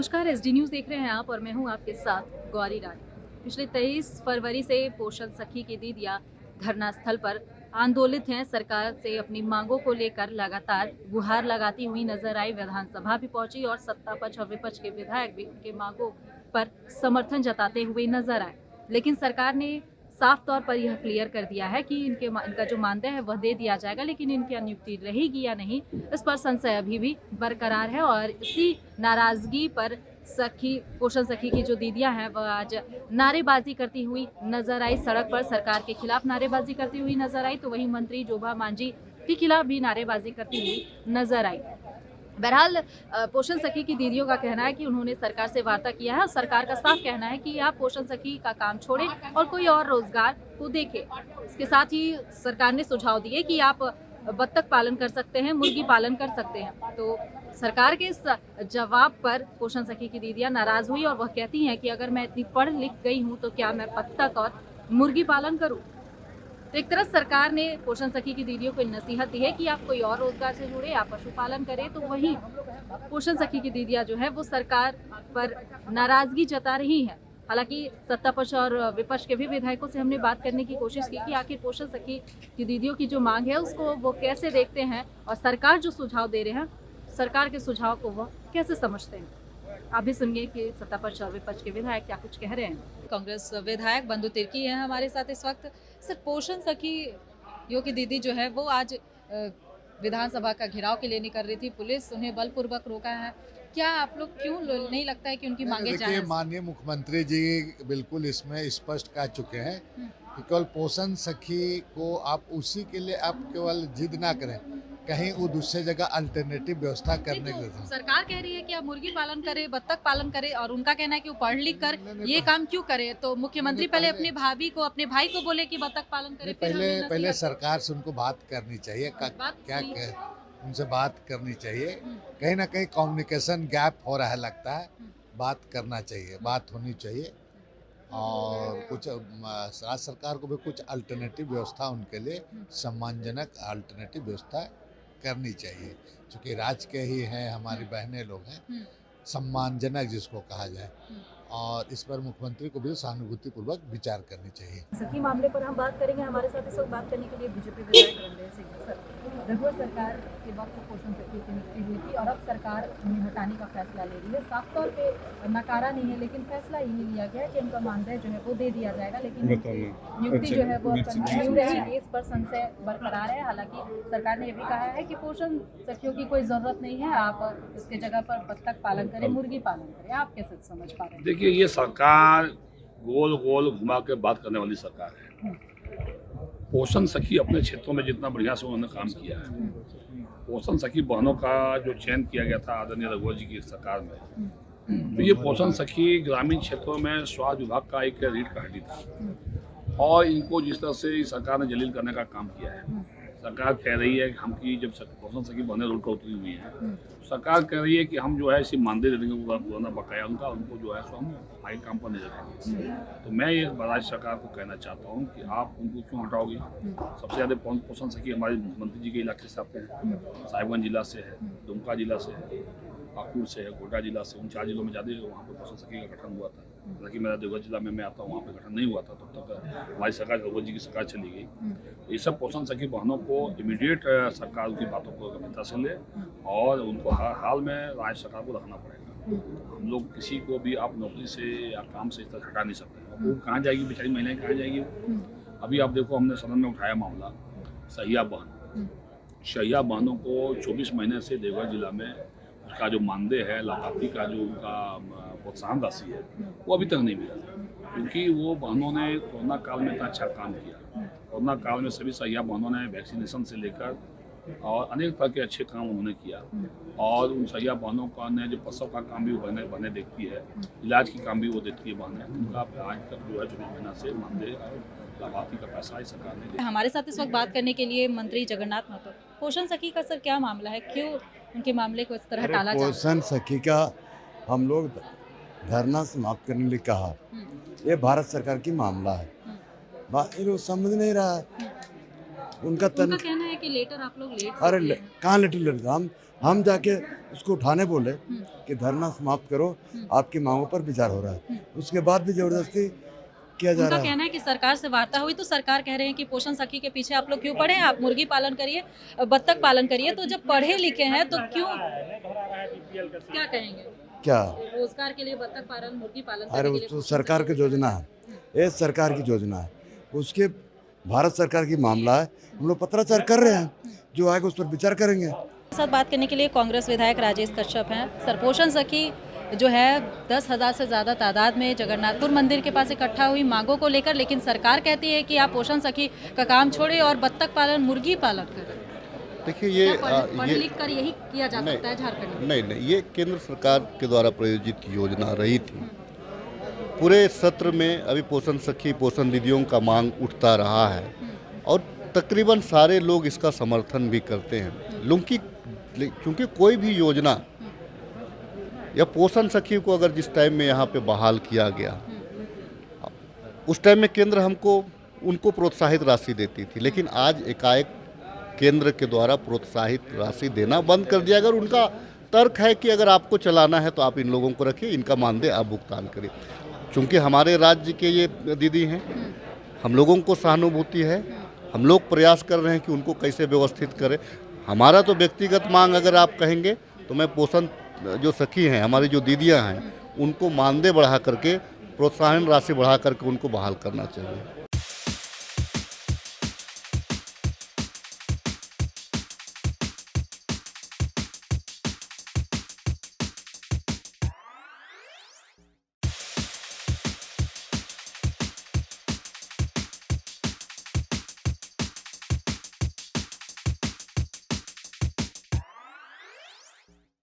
नमस्कार, SD news देख रहे हैं आप और मैं हूं आपके साथ गौरी रानी। पिछले 23 फरवरी से पोषण सखी की दीदियां धरना स्थल पर आंदोलित हैं। सरकार से अपनी मांगों को लेकर लगातार गुहार लगाती हुई नजर आई। विधानसभा भी पहुंची और सत्ता पक्ष और विपक्ष के विधायक भी उनके मांगों पर समर्थन जताते हुए नजर आए। लेकिन सरकार ने साफ तौर पर यह क्लियर कर दिया है कि इनका जो मानदेय है वह दे दिया जाएगा, लेकिन इनकी नियुक्ति रहेगी या नहीं, इस पर संशय अभी भी बरकरार है। और इसी नाराजगी पर पोषण सखी की जो दीदियां हैं वह आज नारेबाजी करती हुई नजर आई। सड़क पर सरकार के खिलाफ नारेबाजी करती हुई नजर आई, तो वहीं मंत्री जोबा मांझी के खिलाफ भी नारेबाजी करती हुई नजर आई। बहरहाल पोषण सखी की दीदियों का कहना है कि उन्होंने सरकार से वार्ता किया है और सरकार का साफ कहना है कि आप पोषण सखी का काम छोड़ें और कोई और रोजगार को देखें। इसके साथ ही सरकार ने सुझाव दिए कि आप बत्तख पालन कर सकते हैं, मुर्गी पालन कर सकते हैं। तो सरकार के इस जवाब पर पोषण सखी की दीदियां नाराज हुई और वह कहती हैं कि अगर मैं इतनी पढ़ लिख गई हूं तो क्या मैं बत्तख और मुर्गी पालन करूं। तो एक तरफ सरकार ने पोषण सखी की दीदियों को नसीहत दी है कि आप कोई और रोजगार से जुड़े, आप पशुपालन करें, तो वहीं पोषण सखी की दीदियां जो है वो सरकार पर नाराजगी जता रही हैं। हालांकि सत्ता पक्ष और विपक्ष के भी विधायकों से हमने बात करने की कोशिश की कि आखिर पोषण सखी की दीदियों की जो मांग है उसको वो कैसे देखते हैं और सरकार जो सुझाव दे रहे हैं, सरकार के सुझाव को वो कैसे समझते हैं। आप भी सुनिए कि सत्ता पक्ष और विपक्ष के विधायक क्या कुछ कह रहे हैं। कांग्रेस विधायक बंधु तिर्की है हमारे साथ इस वक्त। सर, पोषण सखी यो की दीदी जो है वो आज विधानसभा का घेराव के लिए निकल रही थी, पुलिस उन्हें बलपूर्वक रोका है। क्या आप लोग क्यों नहीं लगता है कि उनकी मांगे जायज़? देखिए, माननीय मुख्यमंत्री जी बिल्कुल इसमें स्पष्ट कह चुके हैं कि केवल पोषण सखी को आप उसी के लिए आप केवल जिद ना करें, कहीं वो दूसरी जगह अल्टरनेटिव व्यवस्था करने के लिए। सरकार कह रही है कि आप मुर्गी पालन करें, बत्तख पालन करें, और उनका कहना है कि वो पढ़ लिख कर ये काम क्यों करे। तो मुख्यमंत्री पहले अपनी भाभी को, अपने भाई को बोले कि बत्तख पालन करे। पहले सरकार से उनको बात करनी चाहिए, क्या उनसे बात करनी चाहिए। कहीं ना कहीं कम्युनिकेशन गैप हो रहा है, लगता है। बात करना चाहिए, बात होनी चाहिए। और कुछ राज्य सरकार को भी कुछ अल्टरनेटिव व्यवस्था उनके लिए सम्मानजनक अल्टरनेटिव व्यवस्था करनी चाहिए। क्योंकि राज्य के ही हैं, हमारी बहनें लोग हैं, सम्मानजनक जिसको कहा जाए। और इस पर मुख्यमंत्री को भी सहानुभूतिपूर्वक विचार करनी चाहिए। सखी मामले पर हम बात करेंगे। हमारे साथ इस वक्त बात करने के लिए बीजेपी विधायक रणदेव सिंह सर। रघुवर सरकार के वक्त पोषण सखी की नियुक्ति हुई थी और अब सरकार उन्हें हटाने का फैसला ले रही है। साफ तौर पे नकारा नहीं है, लेकिन फैसला यही लिया गया है कि उनका मानदेय जो है वो दे दिया जाएगा, लेकिन नियुक्ति जो है वो कंटिन्यू रहेगी। इस पर संशय बरकरार है। हालांकि सरकार ने यह भी कहा है कि पोषण सखियों की कोई जरूरत नहीं है, आप इसके जगह पर बत्तख पालन करें, मुर्गी पालन करें। आप कैसे समझ पा रहे हैं? देखिए, ये सरकार गोल गोल घुमा के बात करने वाली सरकार है। पोषण सखी अपने क्षेत्रों में जितना बढ़िया से उन्होंने काम किया है, पोषण सखी बहनों का जो चयन किया गया था आदरणीय रघुवर जी की सरकार में, तो ये पोषण सखी ग्रामीण क्षेत्रों में स्वास्थ्य विभाग का एक रीढ़ का हड्डी था। और इनको जिस तरह से सरकार ने जलील करने का काम किया है, सरकार कह रही है कि हम की जब पोषण सखी बहनें रोड पर उतरी हुई हैं, सरकार कह रही है कि हम जो है इसी मानदेय देने का पुराना बकाया उनको जो है सो हम आगे काम पर नहीं रखेंगे। तो मैं ये राज्य सरकार को कहना चाहता हूँ कि आप उनको क्यों हटाओगे। सबसे ज़्यादा पोषण सखी हमारे मुख्यमंत्री जी के इलाके से आते हैं, साहिबगंज जिला से है, दुमका जिला से है, पाकुड़ से है, गोड्डा जिला से। उन 4 जिलों में ज़्यादा वहाँ पर पोषण सखी का गठन हुआ था। हालांकि मेरा देवघर जिला में मैं आता हूँ, वहाँ पे गठन नहीं हुआ था। तब तक हमारी सरकार रघुवर जी की सरकार चली गई। ये सब पोषण सखी बहनों को इमीडिएट सरकार उनकी बातों को गंभीरता से ले और उनको हर हाल में राज्य सरकार को रखना पड़ेगा। हम लोग किसी को भी आप नौकरी से या काम से इस तरह हटा नहीं सकते। वो कहाँ जाएगी बेचारी महिलाएं, कहाँ जाएगी? अभी आप देखो, हमने सदन में उठाया मामला सहिया बहन। सहिया बहनों को 24 महीने से देवघर जिला में उसका जो मानदेय है, लाभार्थी का जो उनका प्रोत्साहन राशि है, वो अभी तक नहीं मिला। क्योंकि वो बहनों ने कोरोना काल में इतना अच्छा काम किया। कोरोना काल में सभी सहिया बहनों ने वैक्सीनेशन से लेकर और अनेक तरह के अच्छे काम उन्होंने किया। और उन सहिया बहनों का ने जो प्रसव का काम भी वो बहनें देखती है, इलाज की काम भी वो देखती है बहनें। उनका आज तक जो है 24 महीना से मानदेय लाभार्थी का पैसा ही सरकार ने दिया। हमारे साथ इस वक्त बात करने के लिए मंत्री जगन्नाथ महतो। पोषण सखी का सर क्या मामला है, क्यों उनके मामले को इस तरह टाला जा रहा है? पोषण सखी का हम लोग धरना समाप्त करने के लिए कहा। ये भारत सरकार की मामला है, ये लोग समझ नहीं रहा है। उनका कहना है कि लेटर आप लोग लेट अरे कहाँ लेटर लेटर हम जाके उसको उठाने बोले कि धरना समाप्त करो, आपकी मांगों पर विचार हो रहा है, उसके बाद भी जबरदस्ती किया जा उनका रहा है। कहना है कि सरकार से वार्ता हुई तो सरकार कह रहे हैं कि पोषण सखी के पीछे आप लोग क्यों पढ़े हैं, आप मुर्गी पालन करिए, बत्तख पालन करिए। तो जब पढ़े लिखे हैं तो क्यों, क्या कहेंगे? क्या रोजगार के लिए बत्तख पालन, मुर्गी पालन अरे करने वो के लिए तो पोषण सरकार की योजना है, ये सरकार की योजना है, उसके भारत सरकार की मामला है, हम लोग पत्राचार कर रहे हैं, जो आएगा उस पर विचार करेंगे। के साथ बात करने के लिए कांग्रेस विधायक राजेश कश्यप हैं। सर, पोषण सखी जो है 10,000 से ज़्यादा तादाद में जगन्नाथपुर मंदिर के पास इकट्ठा हुई मांगों को लेकर, लेकिन सरकार कहती है कि आप पोषण सखी का काम छोड़े और बत्तख पालन, मुर्गी पालन करें। देखिए ये पढ़ ये लिख कर यही किया जा सकता है झारखंड में? नहीं, ये केंद्र सरकार के द्वारा प्रायोजित योजना रही थी। पूरे सत्र में अभी पोषण सखी, पोषण दीदियों का मांग उठता रहा है और तकरीबन सारे लोग इसका समर्थन भी करते हैं। क्योंकि कोई भी योजना या पोषण सखी को अगर जिस टाइम में यहाँ पे बहाल किया गया, उस टाइम में केंद्र उनको प्रोत्साहित राशि देती थी, लेकिन आज एकाएक केंद्र के द्वारा प्रोत्साहित राशि देना बंद कर दिया। अगर उनका तर्क है कि अगर आपको चलाना है तो आप इन लोगों को रखिए, इनका मानदेय आप भुगतान करिए। चूँकि हमारे राज्य के ये दीदी हैं, हम लोगों को सहानुभूति है, हम लोग प्रयास कर रहे हैं कि उनको कैसे व्यवस्थित करें। हमारा तो व्यक्तिगत मांग अगर आप कहेंगे तो मैं पोषण जो सखी हैं, हमारी जो दीदियाँ हैं, उनको मानदेय बढ़ा करके, प्रोत्साहन राशि बढ़ा करके उनको बहाल करना चाहिए।